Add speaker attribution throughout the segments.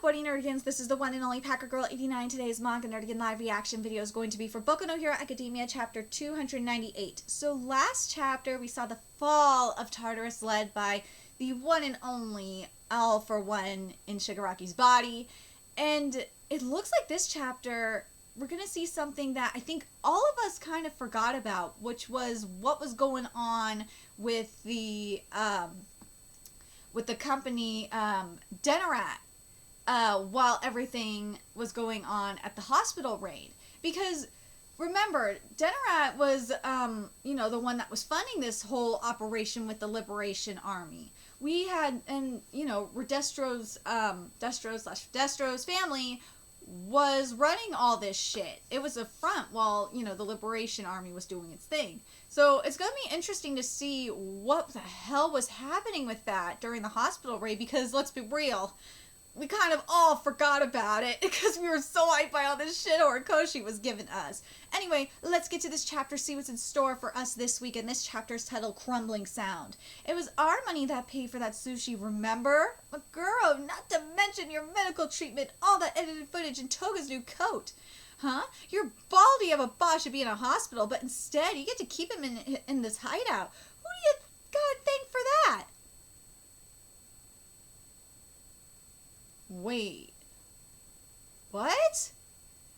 Speaker 1: recording, Nerdigans. This is the one and only Packer Girl 89. Today's Manga Nerdigan live reaction video is going to be for Boku no Hero Academia chapter 298. So last chapter we saw the fall of Tartarus led by the one and only All for One in Shigaraki's body. And it looks like this chapter we're going to see something that I think all of us kind of forgot about, which was what was going on with the company Denerat while everything was going on at the hospital raid. Because remember, Denerat was the one that was funding this whole operation with the Liberation Army. We had, and Destro's family was running all this shit. It was a front while, the Liberation Army was doing its thing. So it's going to be interesting to see what the hell was happening with that during the hospital raid, because let's be real, we kind of all forgot about it because we were so hyped by all this shit Horikoshi was giving us. Anyway, let's get to this chapter, see what's in store for us this week, and this chapter is titled Crumbling Sound. It was our money that paid for that sushi, remember? But girl, not to mention your medical treatment, all that edited footage, and Toga's new coat. Huh? Your baldy of a boss should be in a hospital, but instead you get to keep him in this hideout. Who do you gotta thank for that? Wait, what?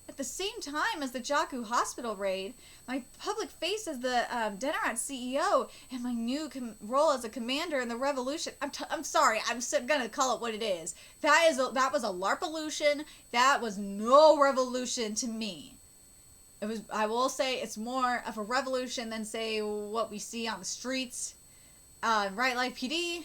Speaker 1: At the same time as the Jaku Hospital raid, my public face as the Denerat CEO, and my new role as a commander in the revolution. I'm sorry, I'm gonna call it what it is. That was a LARPolution. That was no revolution to me. It was. I will say it's more of a revolution than say what we see on the streets, Right Life PD.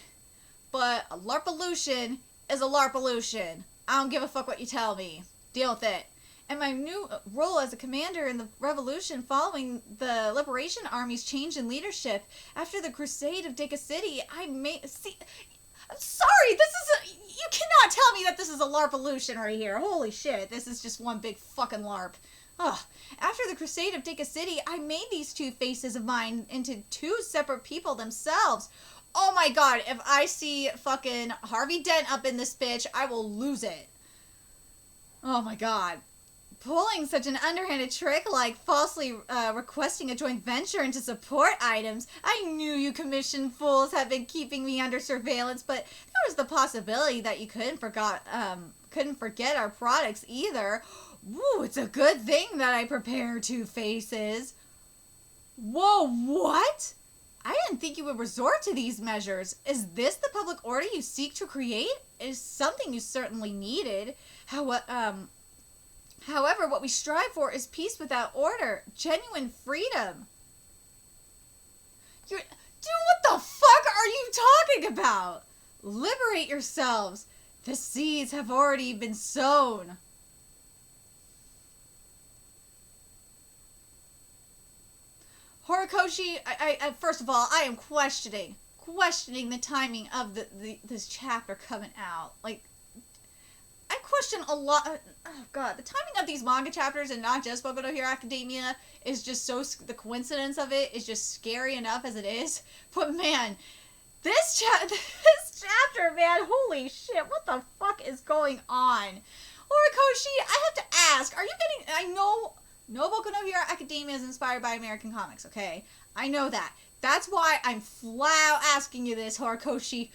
Speaker 1: But a LARPolution is a LARPolution. I don't give a fuck what you tell me. Deal with it. And my new role as a commander in the revolution following the Liberation Army's change in leadership after the Crusade of Deka City, I'm sorry, you cannot tell me that this is a LARPolution right here. Holy shit, this is just one big fucking LARP. Ugh. After the Crusade of Deka City, I made these two faces of mine into two separate people themselves. Oh my god, if I see fucking Harvey Dent up in this bitch, I will lose it. Oh my god. Pulling such an underhanded trick like falsely requesting a joint venture into support items. I knew you commission fools had been keeping me under surveillance, but there was the possibility that you couldn't forget our products either. Woo, it's a good thing that I prepare two faces. Whoa, what? I didn't think you would resort to these measures. Is this the public order you seek to create? It is something you certainly needed. However, what we strive for is peace without order, genuine freedom. Dude, what the fuck are you talking about? Liberate yourselves. The seeds have already been sown. Horikoshi, I first of all, I am questioning the timing of this chapter coming out. Like, I question a lot. Oh god, the timing of these manga chapters, and not just Boku no Hero Academia, is just so. The coincidence of it is just scary enough as it is. But man, this chapter, man, holy shit, what the fuck is going on? Horikoshi, I have to ask, are you getting? I know Boku no Hero Academia is inspired by American comics, okay? I know that. That's why I'm flat out asking you this, Horikoshi.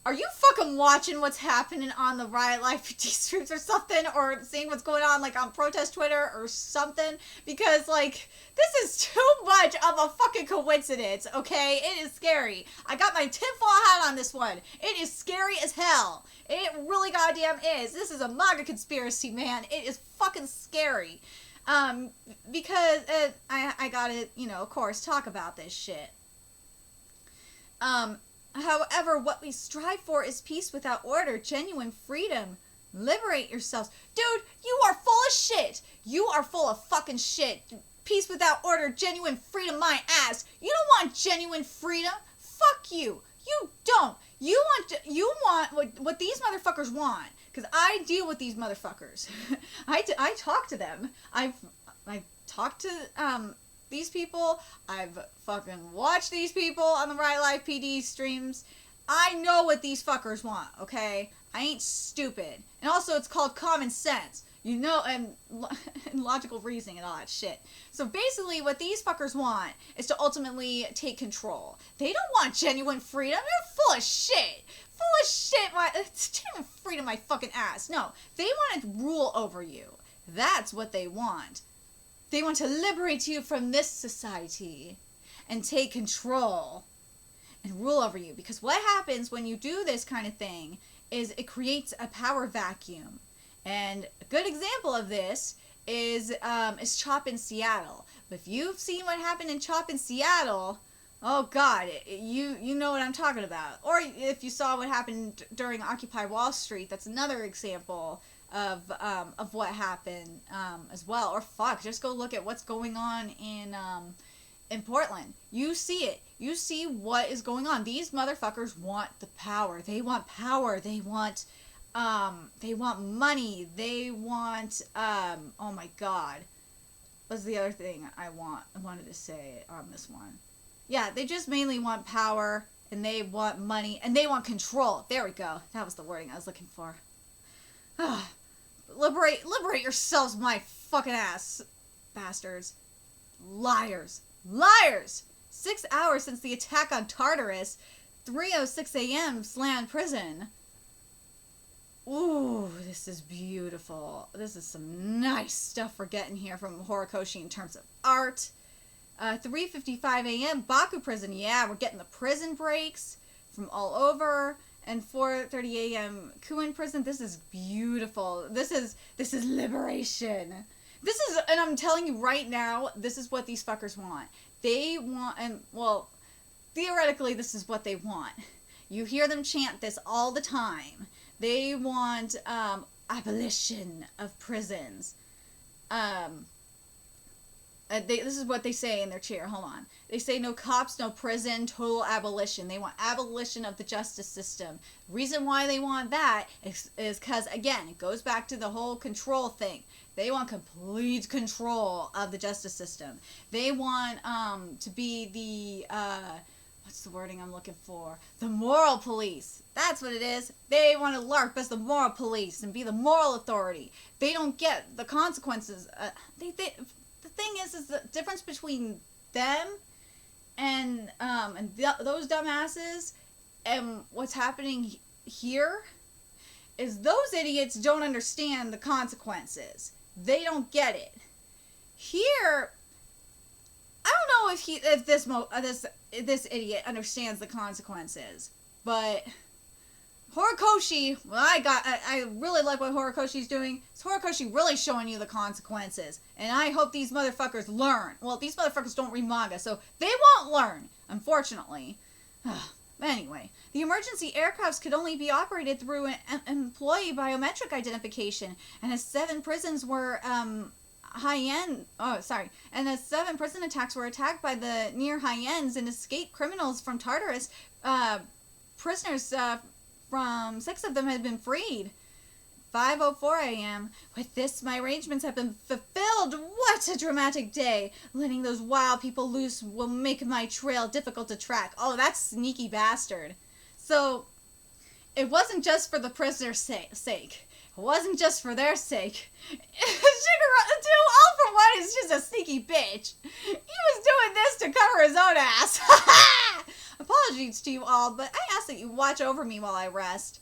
Speaker 1: Are you fucking watching what's happening on the Riot Life PD streams or something? Or seeing what's going on, like, on protest Twitter or something? Because, like, this is too much of a fucking coincidence, okay? It is scary. I got my tinfoil hat on this one. It is scary as hell. It really goddamn is. This is a manga conspiracy, man. It is fucking scary. Because I gotta, of course, talk about this shit. However, what we strive for is peace without order, genuine freedom. Liberate yourselves. Dude, you are full of shit. You are full of fucking shit. Peace without order, genuine freedom, my ass. You don't want genuine freedom? Fuck you. You don't. You want what these motherfuckers want. Because I deal with these motherfuckers. I talk to them. I've talked to these people. I've fucking watched these people on the Right Life PD streams. I know what these fuckers want, okay? I ain't stupid. And also, it's called common sense. You know, and logical reasoning and all that shit. So basically, what these fuckers want is to ultimately take control. They don't want genuine freedom. They're full of shit. Full of shit. It's genuine freedom, my fucking ass. No, they want to rule over you. That's what they want. They want to liberate you from this society and take control and rule over you. Because what happens when you do this kind of thing is it creates a power vacuum. And a good example of this is Chop in Seattle. If you've seen what happened in Chop in Seattle, oh God, you know what I'm talking about. Or if you saw what happened during Occupy Wall Street, that's another example of what happened as well. Or fuck, just go look at what's going on in Portland. You see it. You see what is going on. These motherfuckers want the power. They want power. They want money. They want, oh my God. What's the other thing I wanted to say on this one? Yeah, they just mainly want power, and they want money, and they want control. There we go. That was the wording I was looking for. Liberate yourselves, my fucking ass, bastards. Liars. 6 hours since the attack on Tartarus, 3:06 a.m. Slam Prison. Ooh, this is beautiful. This is some nice stuff we're getting here from Horikoshi in terms of art. 3:55 a.m. Boku Prison. Yeah, we're getting the prison breaks from all over. And 4:30 a.m. Kuin Prison. This is beautiful. This is liberation. This is, and I'm telling you right now, this is what these fuckers want. They want, and well, theoretically, this is what they want. You hear them chant this all the time. They want abolition of prisons. This is what they say in their chair. Hold on. They say no cops, no prison, total abolition. They want abolition of the justice system. The reason why they want that is because, again, it goes back to the whole control thing. They want complete control of the justice system. They want to be the, what's the wording I'm looking for? The moral police. That's what it is. They want to LARP as the moral police and be the moral authority. They don't get the consequences. The thing is the difference between them and those dumbasses and what's happening here is those idiots don't understand the consequences. They don't get it. Here, I don't know if this idiot understands the consequences, but Horikoshi, I really like what Horikoshi's doing. It's Horikoshi really showing you the consequences. And I hope these motherfuckers learn. Well, these motherfuckers don't read manga, so they won't learn, unfortunately. Anyway, the emergency aircrafts could only be operated through an employee biometric identification, and as 7 prisons were and as 7 prison attacks were attacked by the near high-ends and escaped criminals from Tartarus, prisoners from 6 of them had been freed. 5:04 a.m. With this, my arrangements have been fulfilled. What a dramatic day. Letting those wild people loose will make my trail difficult to track. Oh, that sneaky bastard. So, it wasn't just for the prisoners' sake. It wasn't just for their sake. All for one is just a sneaky bitch. He was doing this to cover his own ass. Apologies to you all, but I ask that you watch over me while I rest.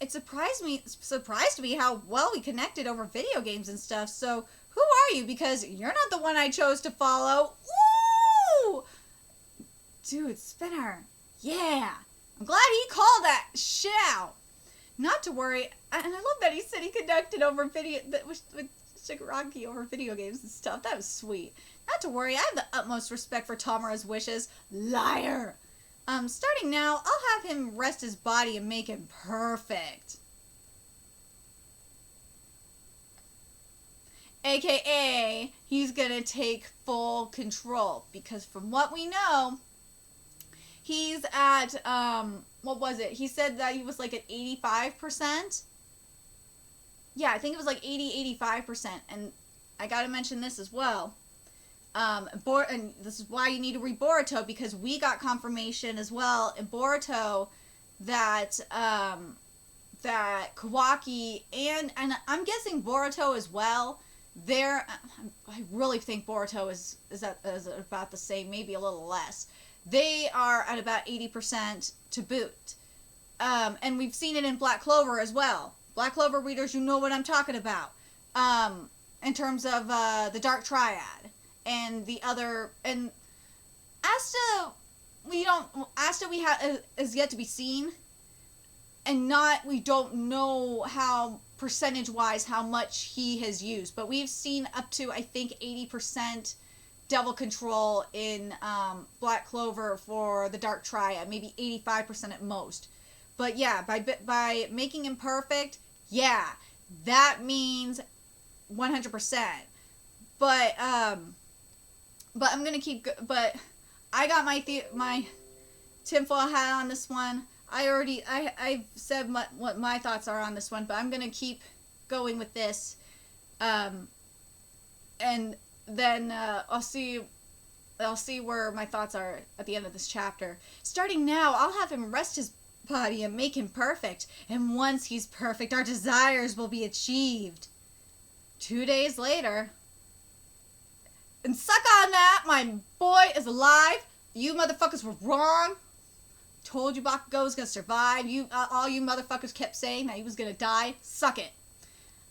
Speaker 1: It surprised me how well we connected over video games and stuff. So, who are you? Because you're not the one I chose to follow. Ooh! Dude, Spinner. Yeah. I'm glad he called that shit out. Not to worry. And I love that he said he connected over video with Shigaraki over video games and stuff. That was sweet. Not to worry. I have the utmost respect for Tamura's wishes. Liar. Starting now, I'll have him rest his body and make him perfect. AKA, he's gonna take full control. Because from what we know, he's at, what was it? He said that he was like at 85%. Yeah, I think it was like 85%. And I gotta mention this as well. And this is why you need to read Boruto, because we got confirmation as well in Boruto that that Kawaki and I'm guessing Boruto as well. I really think Boruto is about the same, maybe a little less. They are at about 80% to boot. And we've seen it in Black Clover as well. Black Clover readers, you know what I'm talking about. In terms of the Dark Triad and the other, and Asta, is yet to be seen, and we don't know how percentage wise how much he has used, but we've seen up to, I think, 80% devil control in Black Clover for the Dark Triad, maybe 85% at most. But yeah, by making him perfect, yeah, that means 100%. But I'm gonna keep. But I got my tinfoil hat on this one. I've said what my thoughts are on this one, but I'm gonna keep going with this. And then I'll see where my thoughts are at the end of this chapter. Starting now, I'll have him rest his body and make him perfect. And once he's perfect, our desires will be achieved. 2 days later. And suck on that, my boy is alive. You motherfuckers were wrong. Told you Bakugo was gonna survive. All you motherfuckers kept saying that he was gonna die. Suck it.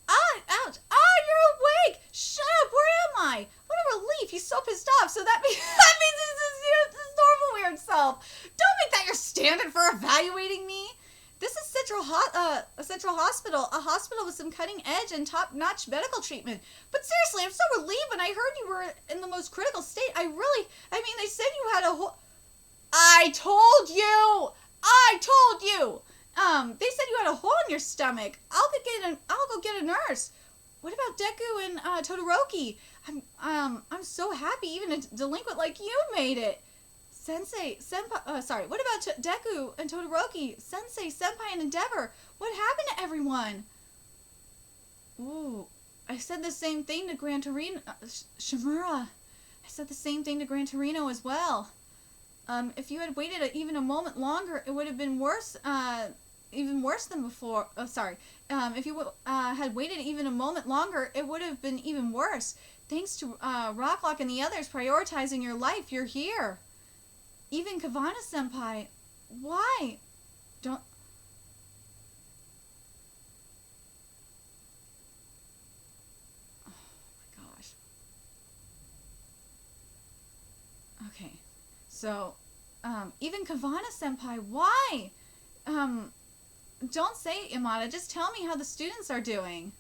Speaker 1: Ouch. You're awake. Shut up. Where am I? What a relief. He's so pissed off. So that means it's his normal weird self. Don't make that your standard for evaluating me. This is a central hospital, a hospital with some cutting edge and top-notch medical treatment. But seriously, I'm so relieved when I heard you were in the most critical state. They said you had a whole... I told you! They said you had a hole in your stomach. I'll go get a nurse. What about Deku and Todoroki? I'm so happy even a delinquent like you made it. Senpai, what about Deku and Todoroki? Sensei, Senpai, and Endeavor? What happened to everyone? Ooh, I said the same thing to Gran Torino. Shimura, I said the same thing to Gran Torino as well. If you had waited even a moment longer, it would have been worse, even worse than before. If you had waited even a moment longer, it would have been even worse. Thanks to Rocklock and the others prioritizing your life, you're here. Even Kavana-senpai, why? Oh my gosh. Okay, so, even Kavana-senpai, why? Don't say it, Yamada, just tell me how the students are doing.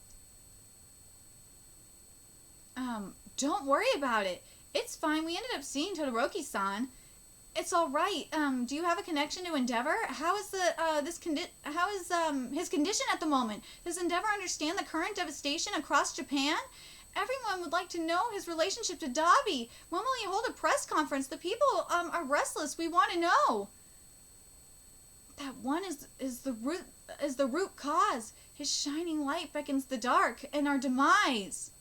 Speaker 1: Don't worry about it. It's fine, we ended up seeing Todoroki-san. It's all right. Do you have a connection to Endeavor? How is his condition at the moment? Does Endeavor understand the current devastation across Japan? Everyone would like to know his relationship to Dabi. When will he hold a press conference? The people are restless. We want to know. That one is the root cause. His shining light beckons the dark and our demise.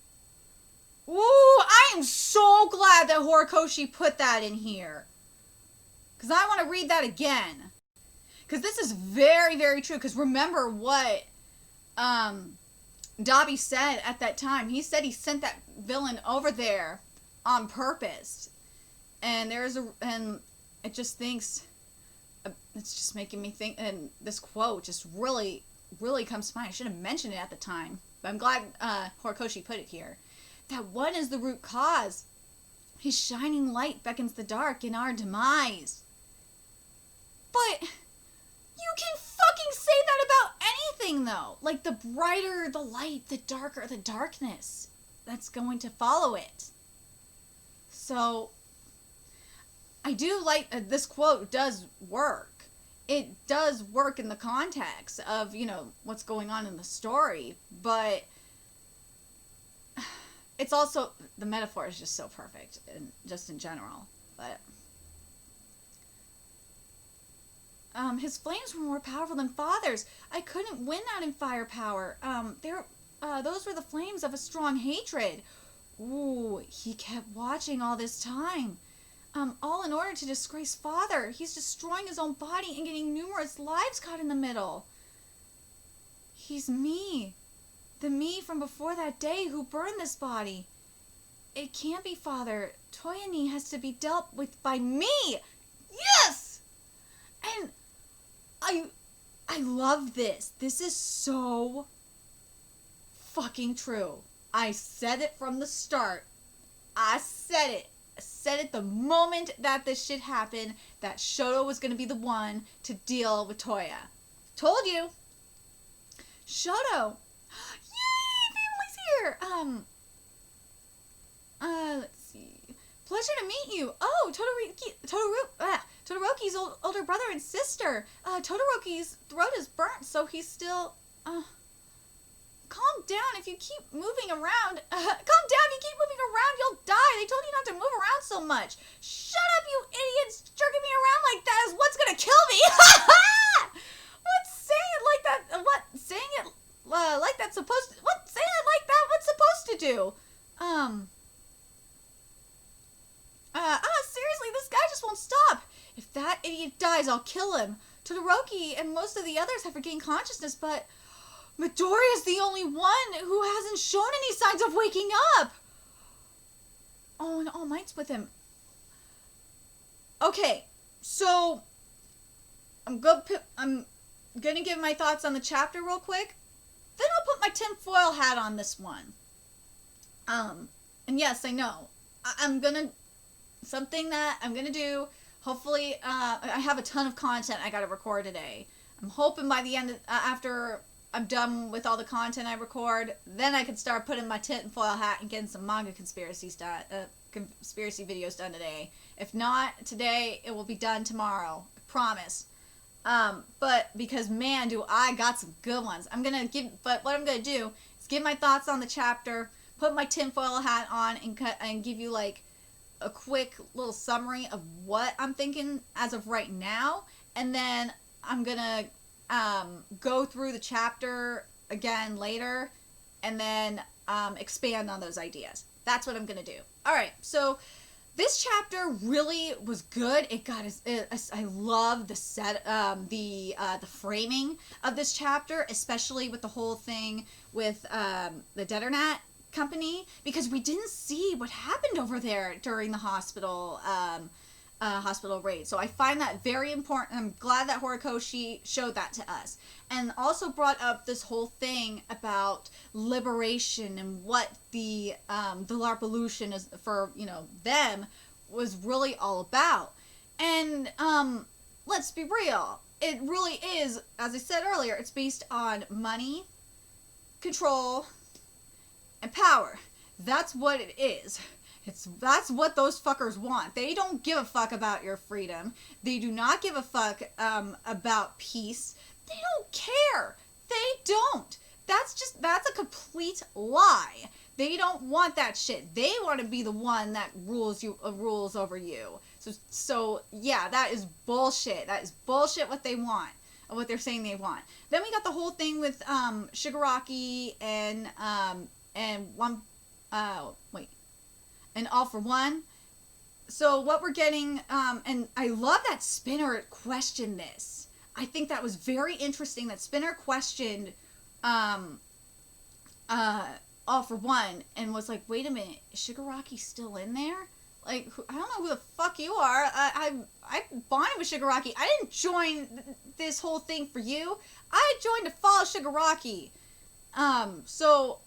Speaker 1: Ooh, I am so glad that Horikoshi put that in here. Because I want to read that again. Because this is very, very true. Because remember what Dabi said at that time. He said he sent that villain over there on purpose. And it just thinks, it's just making me think, and this quote just really, really comes to mind. I should have mentioned it at the time. But I'm glad Horikoshi put it here. That one is the root cause. His shining light beckons the dark in our demise. But you can fucking say that about anything, though. Like, the brighter the light, the darker the darkness that's going to follow it. So, I do like this quote does work. It does work in the context of, what's going on in the story. But it's also, the metaphor is just so perfect, and just in general. But his flames were more powerful than Father's. I couldn't win out in firepower. Those were the flames of a strong hatred. Ooh, he kept watching all this time. All in order to disgrace Father. He's destroying his own body and getting numerous lives caught in the middle. He's me. The me from before that day who burned this body. It can't be Father. Toyani has to be dealt with by me. Yes! And I love this. This is so fucking true. I said it from the start. I said it. I said it the moment that this shit happened, that Shoto was going to be the one to deal with Toya. Told you. Shoto. Yay! Family's here. Let's see. Pleasure to meet you. Oh, Todoroki's older brother and sister. Todoroki's throat is burnt, so he's still, calm down if you keep moving around. Calm down if you keep moving around, you'll die. They told you not to move around so much. Shut up, you idiots. Jerking me around like that is what's gonna kill me. What's saying it like that? What? Saying it like that's supposed to... What? Saying it like that? What's supposed to do? Seriously, this guy just won't stop. If that idiot dies, I'll kill him. Todoroki and most of the others have regained consciousness, but Midoriya's the only one who hasn't shown any signs of waking up. Oh, and All Might's with him. Okay, so I'm gonna give my thoughts on the chapter real quick. Then I'll put my tinfoil hat on this one. And yes, I know. Something that I'm gonna do, hopefully, I have a ton of content I gotta record today. I'm hoping by the end, after I'm done with all the content I record, then I can start putting my tinfoil hat and getting some manga conspiracy videos done today. If not today, it will be done tomorrow. I promise. But because, man, do I got some good ones. But what I'm gonna do is give my thoughts on the chapter, put my tinfoil hat on, and give you, like, a quick little summary of what I'm thinking as of right now, and then I'm gonna go through the chapter again later, and then expand on those ideas. That's what I'm gonna do. All right, so this chapter really was good. I love the the framing of this chapter, especially with the whole thing with the Deternat company, because we didn't see what happened over there during the hospital raid. So I find that very important. I'm glad that Horikoshi showed that to us, and also brought up this whole thing about liberation and what the LARPolution is for, them was really all about. And let's be real, it really is, as I said earlier, it's based on money, control, and power. That's what it is. That's what those fuckers want. They don't give a fuck about your freedom. They do not give a fuck about peace. They don't care. They don't. That's a complete lie. They don't want that shit. They want to be the one that rules over you. So yeah, that is bullshit. That is bullshit what they want. What they're saying they want. Then we got the whole thing with Shigaraki and All for One. So what we're getting, and I love that Spinner questioned this. I think that was very interesting that Spinner questioned All for One and was like, wait a minute, is Shigaraki still in there? Like, I don't know who the fuck you are. I bonded with Shigaraki. I didn't join this whole thing for you. I joined to follow Shigaraki. So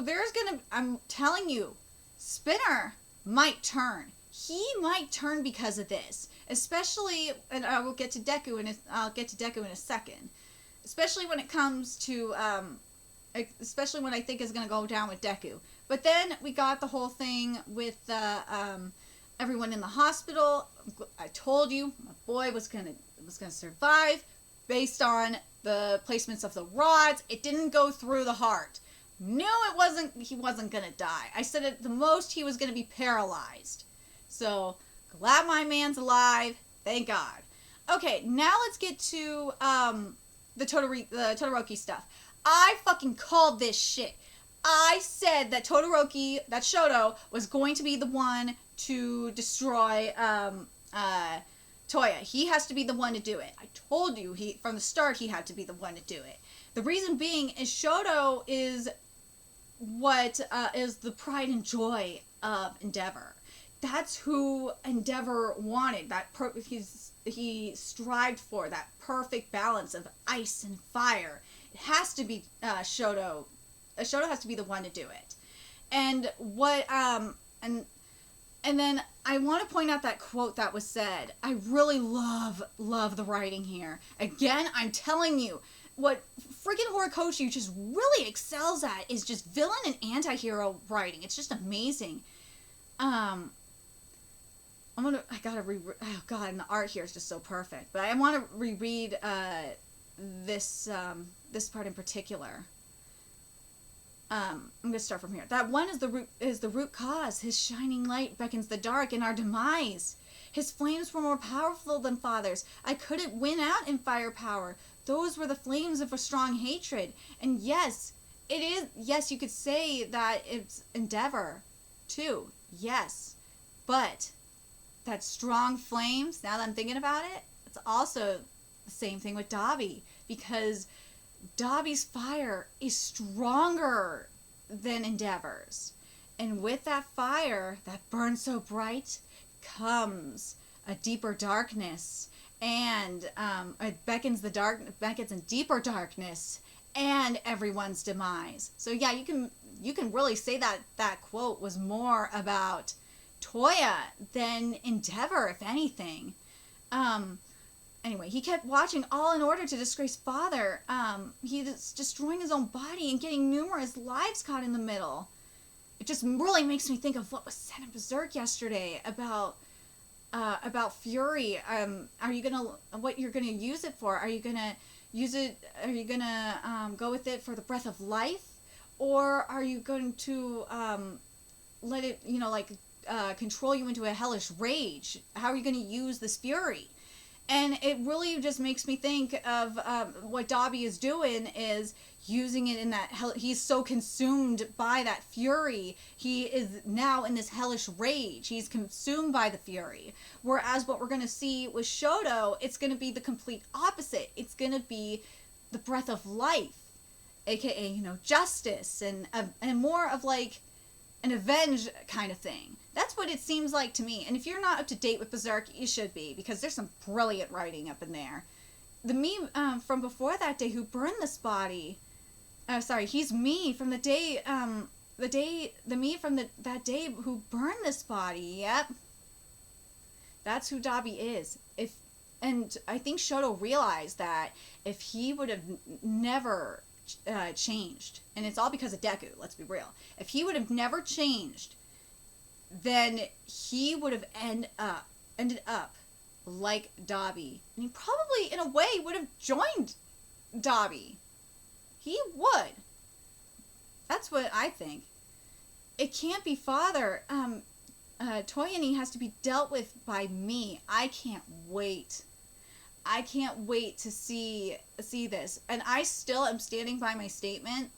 Speaker 1: there's I'm telling you, Spinner might turn. He might turn because of this. Especially, and I will get to Deku I'll get to Deku in a second. Especially when it comes to, especially when I think is going to go down with Deku. But then we got the whole thing with everyone in the hospital. I told you my boy was gonna survive based on the placements of the rods. It didn't go through the heart. No, he wasn't gonna die. I said at the most he was gonna be paralyzed. So glad my man's alive. Thank God. Okay, now let's get to the Todoroki stuff. I fucking called this shit. I said that Shoto was going to be the one to destroy Toya. He has to be the one to do it. I told you from the start he had to be the one to do it. The reason being is Shoto is what is the pride and joy of Endeavor. That's who Endeavor wanted. He strived for that perfect balance of ice and fire. It has to be Shoto. Shoto has to be the one to do it. And what and then I want to point out that quote that was said. I really love the writing here. Again, I'm telling you, what freaking Horikoshi just really excels at is just villain and anti-hero writing. It's just amazing. I gotta reread. Oh god, and the art here is just so perfect. But I want to reread this part in particular. I'm gonna start from here. That one is the root cause. His shining light beckons the dark in our demise. His flames were more powerful than Father's. I couldn't win out in firepower. Those were the flames of a strong hatred. And yes, it is. Yes, you could say that it's Endeavor, too. Yes, but that strong flames. Now that I'm thinking about it, it's also the same thing with Dabi, because Dabi's fire is stronger than Endeavor's. And with that fire that burns so bright comes a deeper darkness, and it beckons a deeper darkness and everyone's demise. So yeah, you can really say that quote was more about Toya than Endeavor, if anything. Anyway, he kept watching all in order to disgrace Father. He's destroying his own body and getting numerous lives caught in the middle. It just really makes me think of what was said in Berserk yesterday about Fury. What you're gonna use it for? Are you gonna go with it for the breath of life, or are you going to let it control you into a hellish rage? How are you gonna use this Fury? And it really just makes me think of what Dabi is doing is using it in that he's so consumed by that fury. He is now in this hellish rage. He's consumed by the fury. Whereas what we're going to see with Shoto, it's going to be the complete opposite. It's going to be the breath of life, aka, justice and more of like an avenge kind of thing. That's what it seems like to me. And if you're not up to date with Berserk, you should be, because there's some brilliant writing up in there. The me from before that day who burned this body, he's me from the day, that day who burned this body. Yep, that's who Dabi is. And I think Shoto realized that if he would have never changed, and it's all because of Deku, let's be real. If he would have never changed, then he would have ended up like Dabi. And he probably, in a way, would have joined Dabi. He would. That's what I think. It can't be Father. Toyani has to be dealt with by me. I can't wait. I can't wait to see this. And I still am standing by my statement,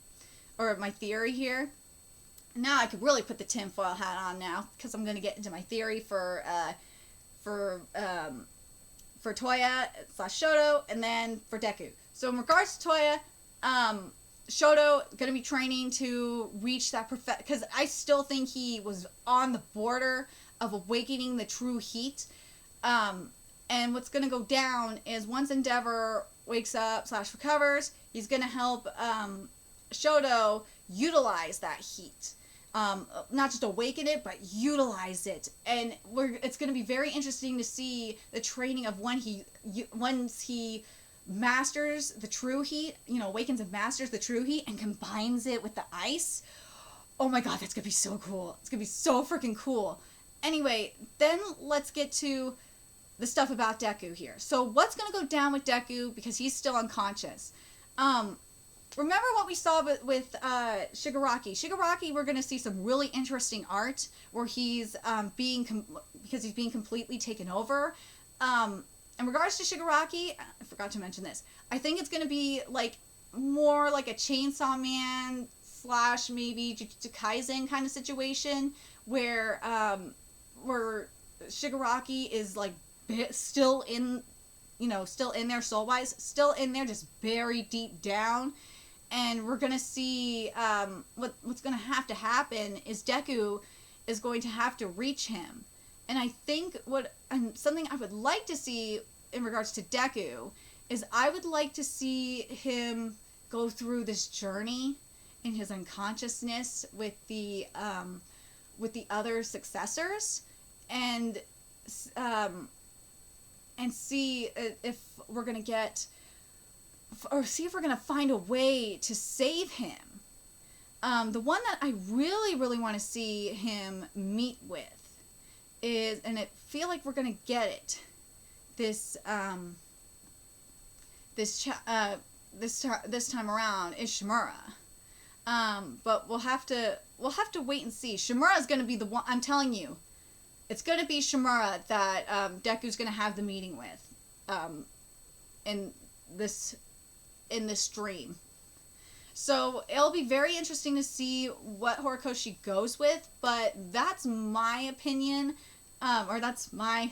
Speaker 1: or my theory here. Now I could really put the tinfoil hat on now, because I'm going to get into my theory for Toya / Shoto, and then for Deku. So in regards to Toya, Shoto going to be training to reach that because I still think he was on the border of awakening the true heat. And what's going to go down is once Endeavor wakes up / recovers, he's going to help Shoto utilize that heat. Not just awaken it, but utilize it. And it's going to be very interesting to see the training of once he masters the true heat, awakens and masters the true heat and combines it with the ice. Oh my god, that's going to be so cool. It's going to be so freaking cool. Anyway, then let's get to the stuff about Deku here. So what's going to go down with Deku, because he's still unconscious? Remember what we saw with Shigaraki. Shigaraki, we're going to see some really interesting art where he's because he's being completely taken over. In regards to Shigaraki, I forgot to mention this. I think it's going to be like more like a Chainsaw Man / maybe Jujutsu Kaisen kind of situation where Shigaraki is like still in still in there soul-wise, still in there, just buried deep down. And we're going to see what's going to happen is Deku is going to have to reach him. And I think something I would like to see in regards to Deku is I would like to see him go through this journey in his unconsciousness with the other successors, and see if we're gonna get, or see if we're gonna find a way to save him. The one that I really, really want to see him meet with is, and I feel like we're gonna get it this time around, is Shimura. But we'll have to wait and see. Shimura is gonna be the one. I'm telling you, it's gonna be Shimura that Deku's gonna have the meeting with, in this dream. So it'll be very interesting to see what Horikoshi goes with, but that's my opinion, or that's my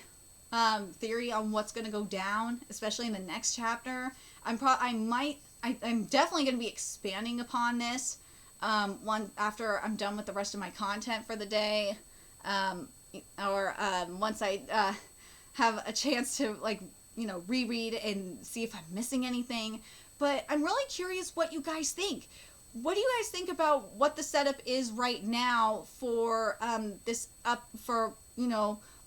Speaker 1: theory on what's going to go down, especially in the next chapter. I'm definitely going to be expanding upon this after I'm done with the rest of my content for the day, or once I have a chance to reread and see if I'm missing anything. But I'm really curious what you guys think. What do you guys think about what the setup is right now for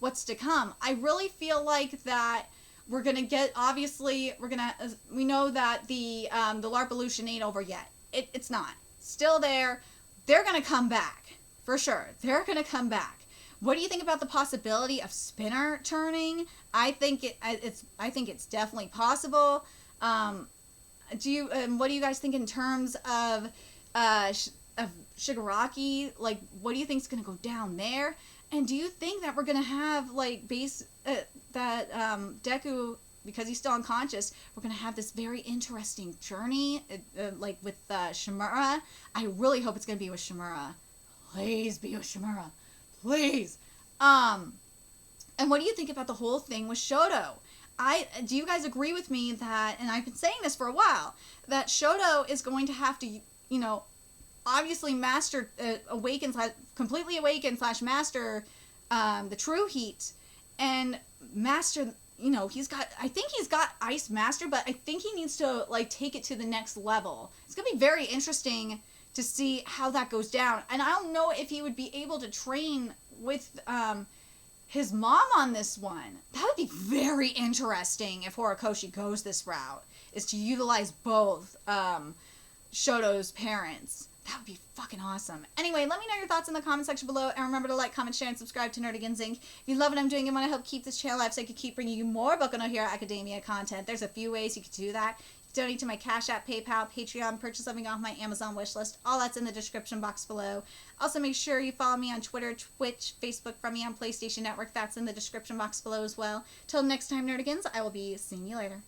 Speaker 1: what's to come? I really feel like that we're gonna get, we know that the LARPolution ain't over yet. It's not. Still there. They're gonna come back. For sure. They're gonna come back. What do you think about the possibility of Spinner turning? I think it's definitely possible. What do you guys think in terms of Shigaraki? Like, what do you think is going to go down there? And do you think that we're going to have Deku, because he's still unconscious, we're going to have this very interesting journey with Shimura? I really hope it's going to be with Shimura. Please be with Shimura. Please. And what do you think about the whole thing with Shoto? Do you guys agree with me that, and I've been saying this for a while, that Shoto is going to have to, obviously master, completely awaken / master the true heat, and master, I think he's got Ice Master, but I think he needs to, take it to the next level. It's going to be very interesting to see how that goes down, and I don't know if he would be able to train with, his mom on this one. That would be very interesting if Horikoshi goes this route, is to utilize both Shoto's parents. That would be fucking awesome. Anyway, let me know your thoughts in the comment section below, and remember to like, comment, share, and subscribe to Nerdigans Inc. If you love what I'm doing and want to help keep this channel alive so I can keep bringing you more Boku no Hero Academia content, there's a few ways you can do that. Donate to my Cash App, PayPal, Patreon, purchase something off my Amazon wishlist. All that's in the description box below. Also, make sure you follow me on Twitter, Twitch, Facebook, from me on PlayStation Network. That's in the description box below as well. Till next time, Nerdigans, I will be seeing you later.